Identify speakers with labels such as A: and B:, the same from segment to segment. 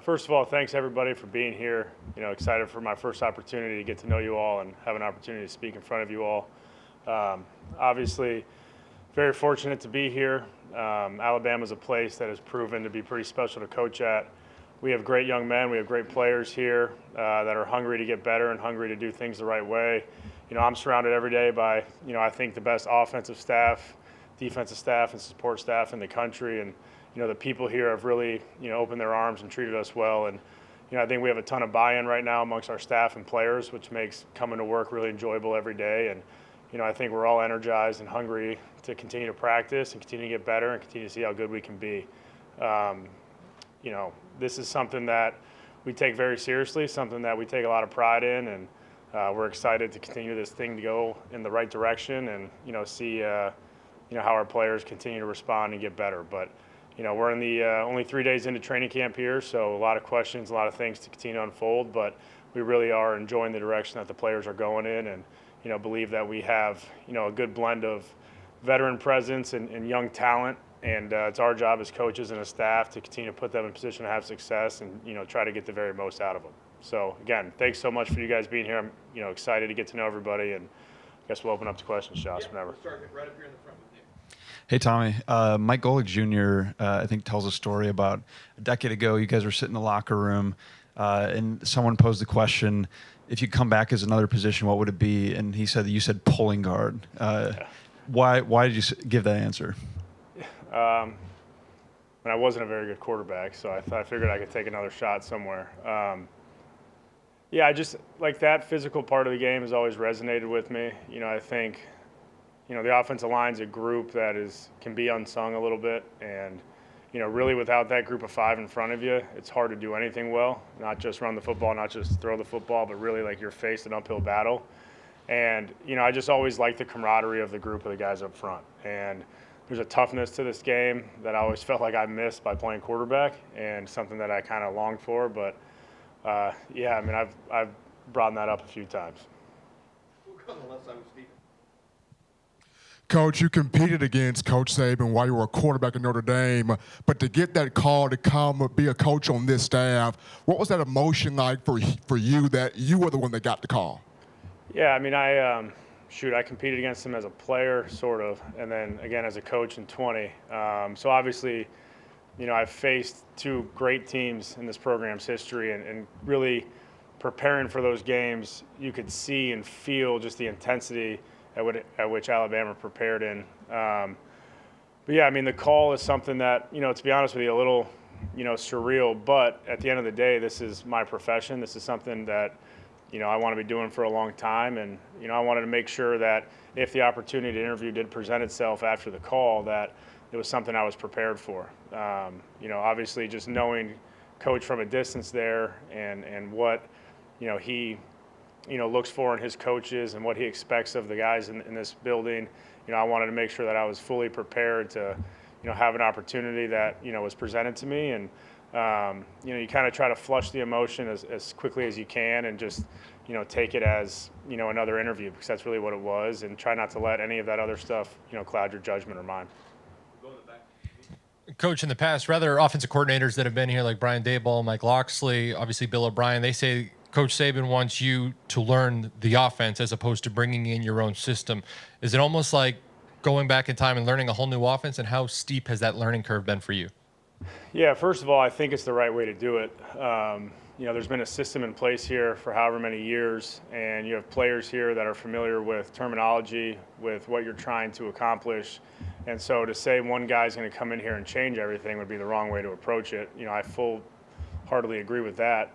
A: First of all, thanks everybody for being here. Excited for my first opportunity to get to know you all and have an opportunity to speak in front of you all. Obviously, very fortunate to be here. Alabama is a place that has proven to be pretty special to coach at. We have great young men. We have great players here that are hungry to get better and hungry to do things the right way. I'm surrounded every day by, I think the best offensive staff, defensive staff, and support staff in the country. And, the people here have really, opened their arms and treated us well. And, I think we have a ton of buy-in right now amongst our staff and players, which makes coming to work really enjoyable every day. And, I think we're all energized and hungry to continue to practice and continue to get better and continue to see how good we can be. This is something that we take very seriously, something that we take a lot of pride in, and we're excited to continue this thing to go in the right direction and, see, how our players continue to respond and get better. But, we're in the only 3 days into training camp here, so a lot of questions, a lot of things to continue to unfold, but we really are enjoying the direction that the players are going in and, believe that we have, a good blend of veteran presence and young talent. And it's our job as coaches and as staff to continue to put them in a position to have success and, try to get the very most out of them. So, again, thanks so much for you guys being here. I'm, excited to get to know everybody, and I guess we'll open up to questions, Josh, whenever.
B: We'll start right up here in the front with you.
C: Hey, Tommy. Mike Golick Jr., I think, tells a story about a decade ago. You guys were sitting in the locker room, and someone posed the question, if you come back as another position, what would it be? And he said that you said pulling guard.
A: Yeah.
C: Why did you give that answer?
A: And I wasn't a very good quarterback, so I figured I could take another shot somewhere. I just like that physical part of the game has always resonated with me. I think, the offensive line's a group that can be unsung a little bit, and really without that group of five in front of you, it's hard to do anything well. Not just run the football, not just throw the football, but really like you're faced an uphill battle. And I just always like the camaraderie of the group of the guys up front. And there's a toughness to this game that I always felt like I missed by playing quarterback, and something that I kind of longed for. But I've brought that up a few times.
B: We'll go on the left side with Stephen.
D: Coach, you competed against Coach Saban while you were a quarterback at Notre Dame, but to get that call to come be a coach on this staff, what was that emotion like for you that you were the one that got the call?
A: Yeah, I competed against him as a player, sort of, and then again as a coach in 20. So obviously, I've faced two great teams in this program's history, and really preparing for those games, you could see and feel just the intensity at which Alabama prepared in. The call is something that, to be honest with you, a little, surreal. But at the end of the day, this is my profession. This is something that, I want to be doing for a long time. And, I wanted to make sure that if the opportunity to interview did present itself after the call, that it was something I was prepared for. Obviously just knowing Coach from a distance there and what, he looks for in his coaches and what he expects of the guys in this building. I wanted to make sure that I was fully prepared to, have an opportunity that, was presented to me. And, you kind of try to flush the emotion as quickly as you can and just, take it as, another interview, because that's really what it was, and try not to let any of that other stuff, cloud your judgment or mine.
E: Coach, in the past, rather offensive coordinators that have been here, like Brian Daboll, Mike Loxley, obviously Bill O'Brien, they say Coach Saban wants you to learn the offense as opposed to bringing in your own system. Is it almost like going back in time and learning a whole new offense, and how steep has that learning curve been for you?
A: Yeah, first of all, I think it's the right way to do it. There's been a system in place here for however many years, and you have players here that are familiar with terminology, with what you're trying to accomplish. And so to say one guy's going to come in here and change everything would be the wrong way to approach it. I full-heartedly agree with that.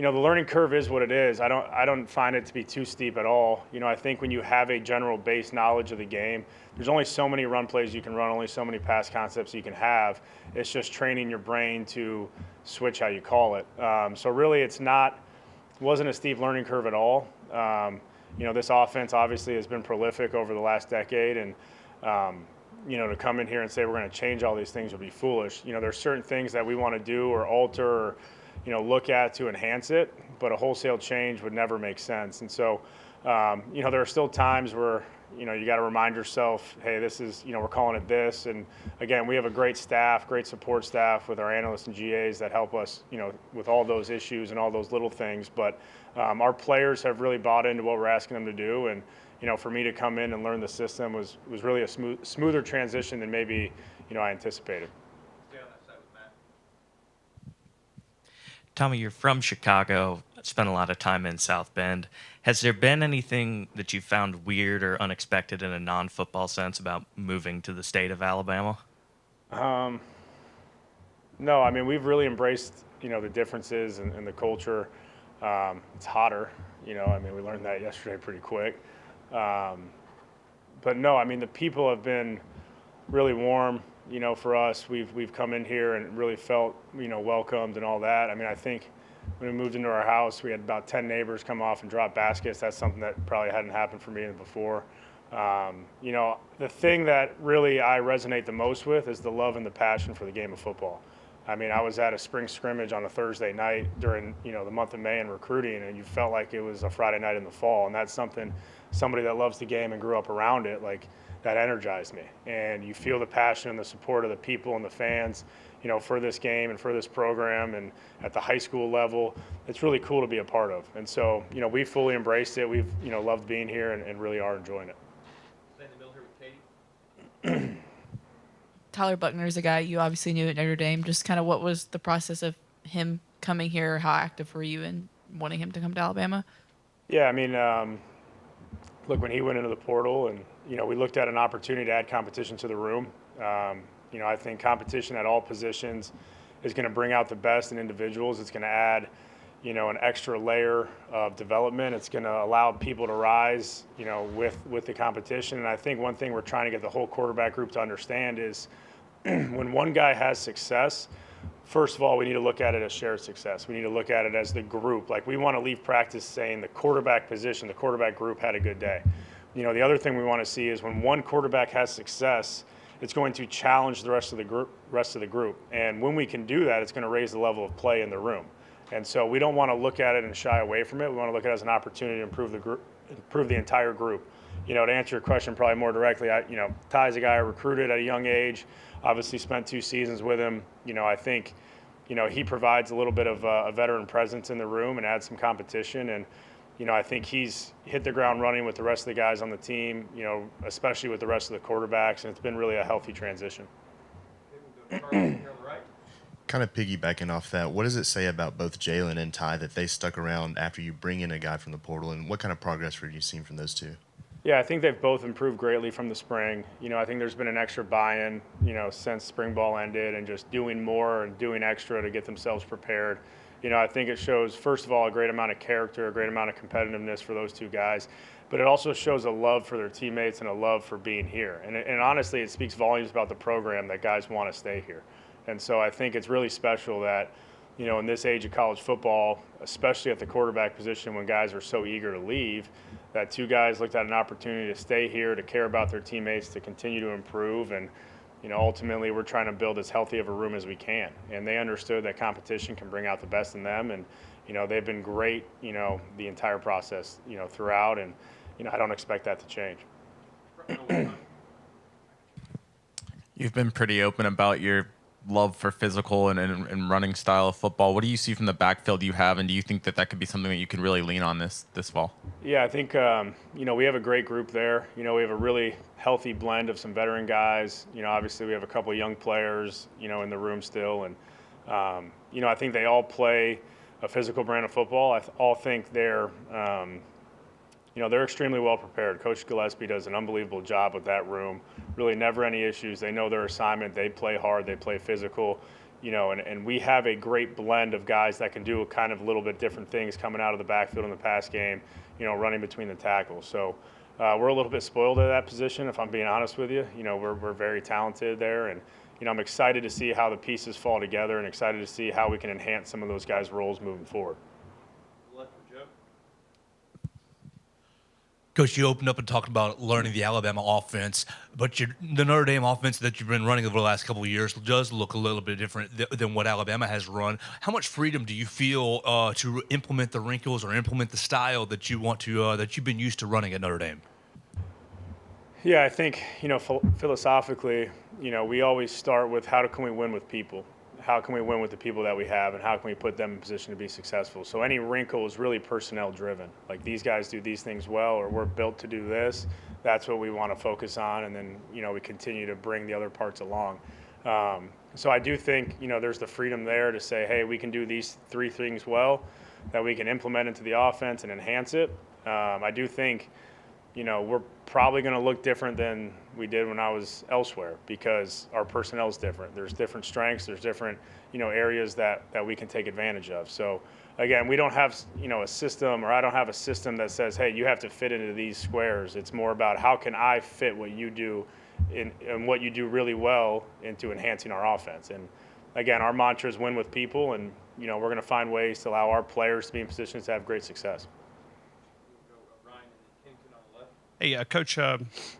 A: The learning curve is what it is. I don't find it to be too steep at all. I think when you have a general base knowledge of the game, there's only so many run plays you can run, only so many pass concepts you can have. It's just training your brain to switch how you call it. So really wasn't a steep learning curve at all. This offense obviously has been prolific over the last decade, and to come in here and say we're going to change all these things would be foolish. There's certain things that we want to do or alter or look at to enhance it, but a wholesale change would never make sense. And so, there are still times where, you got to remind yourself, hey, this is, we're calling it this. And again, we have a great staff, great support staff with our analysts and GAs that help us, with all those issues and all those little things. But our players have really bought into what we're asking them to do. And, for me to come in and learn the system was really a smoother transition than maybe, I anticipated.
B: Stay on that side with Matt.
F: Tommy, you're from Chicago, spent a lot of time in South Bend. Has there been anything that you found weird or unexpected in a non-football sense about moving to the state of Alabama?
A: No, I mean, we've really embraced, the differences and the culture. It's hotter, we learned that yesterday pretty quick. But no, I mean, the people have been really warm, for us. We've come in here and really felt, welcomed and all that. I mean, I think when we moved into our house, we had about 10 neighbors come off and drop baskets. That's something that probably hadn't happened for me before. The thing that really I resonate the most with is the love and the passion for the game of football. I mean, I was at a spring scrimmage on a Thursday night during, the month of May in recruiting, and you felt like it was a Friday night in the fall. And that's somebody that loves the game and grew up around it, like, that energized me. And you feel the passion and the support of the people and the fans, for this game and for this program, and at the high school level. It's really cool to be a part of. And so, we fully embraced it. We've, loved being here and really are enjoying it.
B: Stay in the middle here with Katie.
G: Tyler Buckner is a guy you obviously knew at Notre Dame. Just kind of what was the process of him coming here? How active were you in wanting him to come to Alabama?
A: Yeah, I mean, look, when he went into the portal and, we looked at an opportunity to add competition to the room. I think competition at all positions is going to bring out the best in individuals. It's going to add, an extra layer of development. It's going to allow people to rise, with the competition. And I think one thing we're trying to get the whole quarterback group to understand is when one guy has success, first of all, we need to look at it as shared success. We need to look at it as the group. Like, we want to leave practice saying the quarterback position, the quarterback group had a good day. The other thing we want to see is when one quarterback has success, it's going to challenge the rest of the group. And when we can do that, it's going to raise the level of play in the room. And so we don't want to look at it and shy away from it. We want to look at it as an opportunity to improve the entire group. To answer your question probably more directly, Ty's a guy I recruited at a young age, obviously spent 2 seasons with him. I think, he provides a little bit of a veteran presence in the room and adds some competition. And, I think he's hit the ground running with the rest of the guys on the team, especially with the rest of the quarterbacks, and it's been really a healthy transition.
B: Okay, we'll go to Carlos here on the right.
H: Kind of piggybacking off that, what does it say about both Jalen and Ty that they stuck around after you bring in a guy from the portal, and what kind of progress have you seen from those two?
A: Yeah, I think they've both improved greatly from the spring. I think there's been an extra buy-in, since spring ball ended, and just doing more and doing extra to get themselves prepared. I think it shows, first of all, a great amount of character, a great amount of competitiveness for those two guys, but it also shows a love for their teammates and a love for being here. And honestly, it speaks volumes about the program that guys want to stay here. And so I think it's really special that, in this age of college football, especially at the quarterback position when guys are so eager to leave, that two guys looked at an opportunity to stay here, to care about their teammates, to continue to improve. And, ultimately we're trying to build as healthy of a room as we can. And they understood that competition can bring out the best in them. And, they've been great, the entire process, throughout. And, I don't expect that to change.
I: You've been pretty open about your love for physical and running style of football. What do you see from the backfield you have, and do you think that could be something that you can really lean on this fall?
A: Yeah, I think, we have a great group there. We have a really healthy blend of some veteran guys. Obviously we have a couple of young players, in the room still. And, I think they all play a physical brand of football. I all think they're extremely well prepared. Coach Gillespie does an unbelievable job with that room. Really never any issues. They know their assignment. They play hard. They play physical. And we have a great blend of guys that can do a kind of a little bit different things coming out of the backfield in the pass game, running between the tackles. So we're a little bit spoiled at that position, if I'm being honest with you. We're very talented there. And, I'm excited to see how the pieces fall together and excited to see how we can enhance some of those guys' roles moving forward.
B: Left for Joe.
J: Coach, you opened up and talked about learning the Alabama offense, but the Notre Dame offense that you've been running over the last couple of years does look a little bit different than what Alabama has run. How much freedom do you feel to implement the wrinkles or implement the style that you want to that you've been used to running at Notre Dame?
A: Yeah, I think, philosophically, we always start with how can we win with people? How can we win with the people that we have, and how can we put them in position to be successful? So any wrinkle is really personnel driven. Like, these guys do these things well, or we're built to do this. That's what we want to focus on, and then, we continue to bring the other parts along. So I do think, there's the freedom there to say, hey, we can do these three things well, that we can implement into the offense and enhance it. I do think, we're probably going to look different than we did when I was elsewhere, because our personnel is different. There's different strengths. There's different, areas that we can take advantage of. So again, we don't have, a system, or I don't have a system that says, hey, you have to fit into these squares. It's more about how can I fit what you do and what you do really well into enhancing our offense. And again, our mantra is win with people, and, we're going to find ways to allow our players to be in positions to have great success.
B: We'll go Ryan and then Kington on the left.
K: Hey, Coach,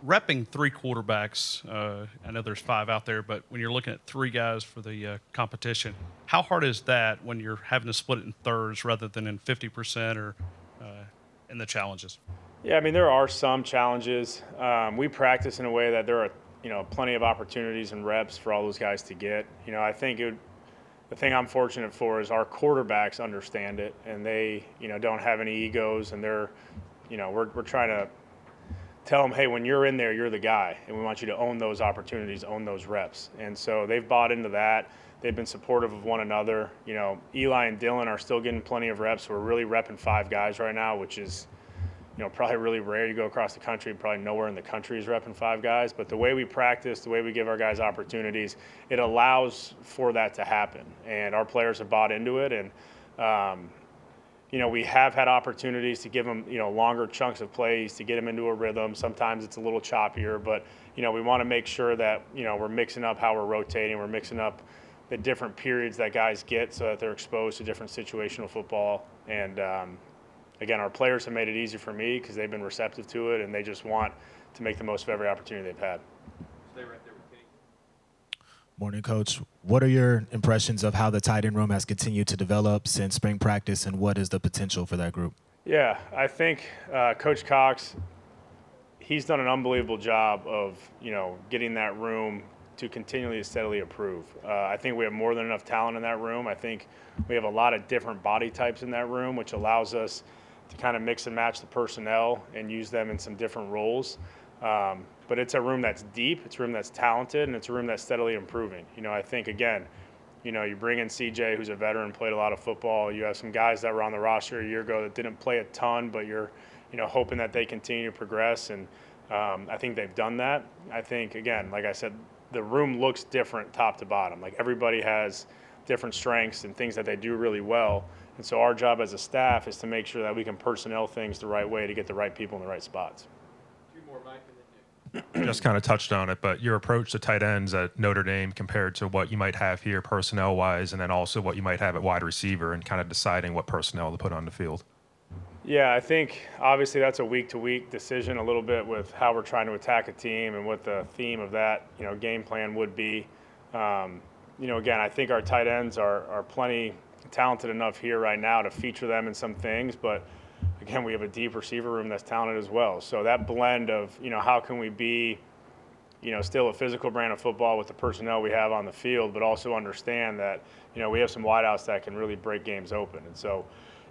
K: repping three quarterbacks, I know there's five out there, but when you're looking at three guys for the competition, how hard is that when you're having to split it in thirds rather than in 50% or in the challenges?
A: Yeah, I mean, there are some challenges. We practice in a way that there are, plenty of opportunities and reps for all those guys to get. I think the thing I'm fortunate for is our quarterbacks understand it, and they, don't have any egos, and they're, we're trying to tell them, hey, when you're in there, you're the guy, and we want you to own those opportunities, own those reps. And so they've bought into that. They've been supportive of one another. Eli and Dylan are still getting plenty of reps. We're really repping five guys right now, which is, probably really rare. You go across the country, probably nowhere in the country is repping five guys. But the way we practice, the way we give our guys opportunities, it allows for that to happen. And our players have bought into it. And, we have had opportunities to give them, longer chunks of plays to get them into a rhythm. Sometimes it's a little choppier, but, we want to make sure that, we're mixing up how we're rotating. We're mixing up the different periods that guys get so that they're exposed to different situational football. And, again, our players have made it easy for me because they've been receptive to it, and they just want to make the most of every opportunity they've had.
B: Stay right there with Kenny.
L: Morning, Coach. What are your impressions of how the tight end room has continued to develop since spring practice, and what is the potential for that group?
A: Yeah, I think Coach Cox, he's done an unbelievable job of, getting that room to continually steadily improve. I think we have more than enough talent in that room. I think we have a lot of different body types in that room, which allows us to kind of mix and match the personnel and use them in some different roles. But it's a room that's deep, it's a room that's talented, and it's a room that's steadily improving. I think, again, you bring in CJ, who's a veteran, played a lot of football. You have some guys that were on the roster a year ago that didn't play a ton, but you're, hoping that they continue to progress. And I think they've done that. I think, again, like I said, the room looks different top to bottom. Like, everybody has different strengths and things that they do really well. And so our job as a staff is to make sure that we can personnel things the right way to get the right people in the right spots.
B: Two more, Mike, and then Nick.
M: Just kind of touched on it, but your approach to tight ends at Notre Dame compared to what you might have here personnel-wise, and then also what you might have at wide receiver, and kind of deciding what personnel to put on the field.
A: Yeah, I think obviously that's a week-to-week decision a little bit with how we're trying to attack a team and what the theme of that, game plan would be. Again, I think our tight ends are plenty talented enough here right now to feature them in some things, but again, we have a deep receiver room that's talented as well. So that blend of, how can we be, still a physical brand of football with the personnel we have on the field, but also understand that, we have some wideouts that can really break games open. And so,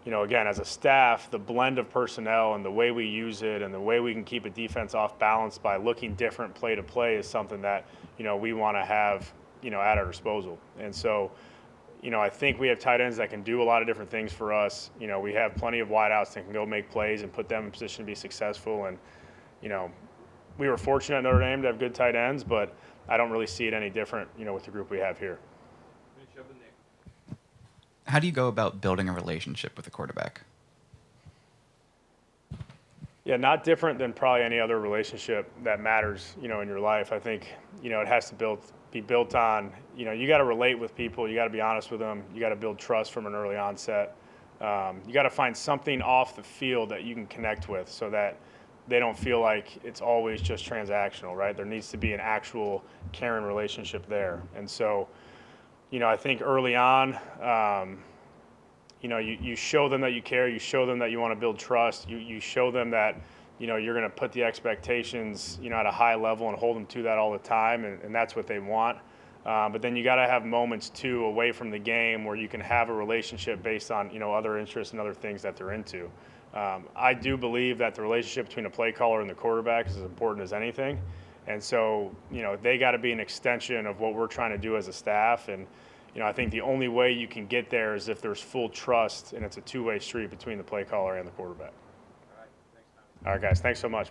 A: again, as a staff, the blend of personnel and the way we use it and the way we can keep a defense off balance by looking different play to play is something that, we want to have, at our disposal. And so, I think we have tight ends that can do a lot of different things for us. We have plenty of wideouts that can go make plays and put them in position to be successful. And, we were fortunate at Notre Dame to have good tight ends, but I don't really see it any different, with the group we have here.
B: Finish up with Nick.
N: How do you go about building a relationship with a quarterback?
A: Yeah, not different than probably any other relationship that matters, in your life. I think, it has to be built on, you got to relate with people. You got to be honest with them. You got to build trust from an early onset. You got to find something off the field that you can connect with so that they don't feel like it's always just transactional, right? There needs to be an actual caring relationship there. And so, I think early on, you show them that you care. You show them that you want to build trust. You show them that, you're going to put the expectations, at a high level and hold them to that all the time, and that's what they want. But then you got to have moments too away from the game where you can have a relationship based on other interests and other things that they're into. I do believe that the relationship between a play caller and the quarterback is as important as anything, and so they got to be an extension of what we're trying to do as a staff. And I think the only way you can get there is if there's full trust and it's a two-way street between the play caller and the quarterback. All right, guys, thanks so much.